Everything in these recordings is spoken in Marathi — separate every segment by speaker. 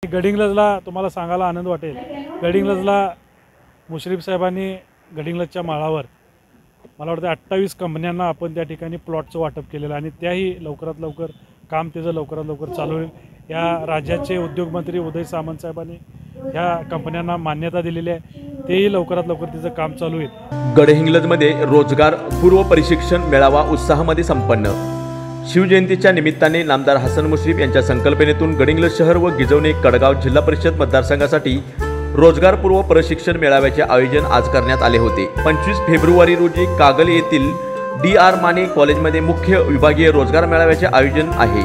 Speaker 1: गडिंग्लजला तुम्हाला सांगायला आनंद वाटेल, गडिंग्लजला मुश्रीफ साहेबांनी गडिंग्लजच्या माळावर मला वाटतं 28 कंपन्यांना आपण त्या ठिकाणी प्लॉटचं वाटप केलेलं आणि त्याही लवकरात लवकर काम त्याचं लवकरात लवकर चालू होईल। या राज्याचे उद्योगमंत्री उदय सामंत साहेबांनी ह्या कंपन्यांना मान्यता दिलेली आहे, तेही लवकरात लवकर त्याचं काम चालू होईल।
Speaker 2: गडहिंग्लजमध्ये रोजगार पूर्व प्रशिक्षण मेळावा उत्साहामध्ये संपन्न। शिवजयंतीच्या निमित्ताने नामदार हसन मुश्रीफ यांच्या संकल्पनेतून गडिंग्लज शहर व गिजवणे कडगाव जिल्हा परिषद मतदारसंघासाठी रोजगार पूर्व प्रशिक्षण मेळाव्याचे आयोजन आज करण्यात आले होते। 25 फेब्रुवारी रोजी कागल येथील DR माने कॉलेजमध्ये मुख्य विभागीय रोजगार मेळाव्याचे आयोजन आहे।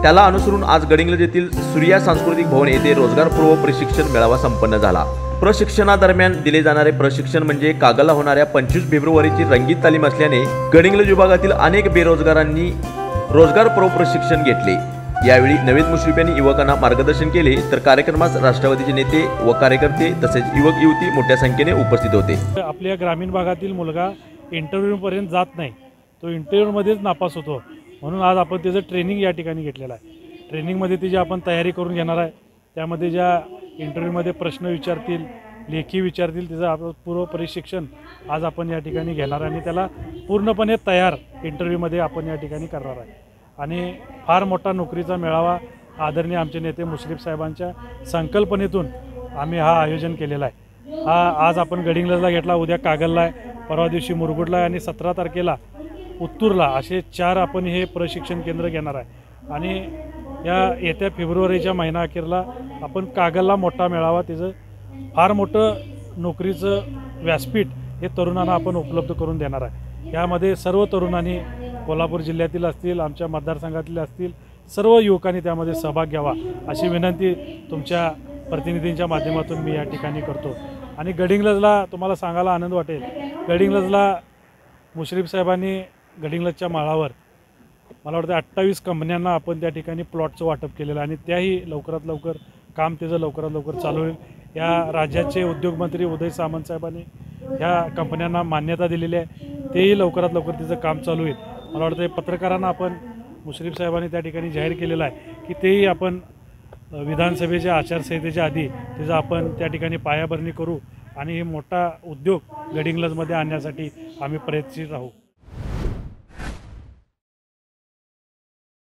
Speaker 2: त्याला अनुसरून आज गडिंग्लज येथील सूर्या सांस्कृतिक भवन येथे रोजगार पूर्व प्रशिक्षण मेळावा संपन्न झाला। प्रशिक्षणादरम्यान दिले जाणारे प्रशिक्षण म्हणजे कागलला होणाऱ्या 25 फेब्रुवारीची रंगीत तालीम असल्याने गडिंग्लज विभागातील अनेक बेरोजगारांनी रोजगार पूर्व प्रशिक्षण घेतले। यावेळी नवीद मुश्रीफ यांनी युवकांना मार्गदर्शन केले, तर कार्यक्रमास राष्ट्रवादीचे नेते व कार्यकर्ते तसेच युवक युवती मोठ्या संख्येने उपस्थित होते।
Speaker 1: आपल्या ग्रामीण भागातील मुलगा इंटरव्ह्यू पर्यंत जात नाही, तो इंटरव्ह्यूमध्येच नापास होतो, म्हणून आज आपण त्याचं ट्रेनिंग या ठिकाणी घेतलेलं आहे। ट्रेनिंगमध्ये त्याची आपण तयारी करून घेणार आहे। त्यामध्ये ज्या इंटरव्ह्यूमध्ये प्रश्न विचारतील, लेखी विचारतील, त्याचं आपण पूर्व प्रशिक्षण आज आपण या ठिकाणी घेणार आणि त्याला पूर्णपणे तयार इंटरव्ह्यूमध्ये आपण या ठिकाणी करणार आहे। आणि फार मोठा नोकरीचा मेळावा आदरणीय आमचे नेते मुश्रीफ साहेबांच्या संकल्पनेतून आम्ही हा आयोजन केलेला आहे। हा आज आपण गडिंग्लजला घेतला, उद्या कागलला आहे, परवा दिवशी मुरगुडला आहे आणि 17 तारखेला उत्तूरला, असे 4 आपण हे प्रशिक्षण केंद्र घेणार आहे। आणि या येत्या फेब्रुवारीच्या महिना अखेरला आपण कागलला मोठा मेळावा, त्याचं फार मोठं नोकरीचं व्यासपीठ हे तरुणांना आपण उपलब्ध करून देणार आहे। यामध्ये सर्व तरुणांनी कोल्हापूर जिल्ह्यातील असतील, आमच्या मतदारसंघातील असतील, सर्व युवकांनी त्यामध्ये सहभाग घ्यावा अशी विनंती तुमच्या प्रतिनिधींच्या माध्यमातून मी या ठिकाणी करतो। आणि गडिंग्लजला तुम्हाला सांगायला आनंद वाटेल, गडिंग्लजला मुश्रीफ साहेबांनी गडिंग्लजच्या माळावर मला वाटतं 28 कंपन्यांना आपण त्या ठिकाणी प्लॉटचं वाटप केलेलं आणि त्याही लवकरात लवकर काम त्याचं लवकरात लवकर चालू होईल। या राज्याचे उद्योगमंत्री उदय सामंत साहेबांनी ह्या कंपन्यांना मान्यता दिलेली आहे, तेही लवकरात लवकर त्याचं काम चालू होईल। मला वाटतं पत्रकारांना आपण मुश्रीफ साहेबांनी त्या ठिकाणी जाहीर केलेलं आहे की तेही आपण विधानसभेच्या आचारसंहितेच्या आधी त्याचं आपण त्या ठिकाणी पायाभरणी करू आणि हे मोठा उद्योग गडिंग्लजमध्ये आणण्यासाठी आम्ही प्रयत्नशील राहू।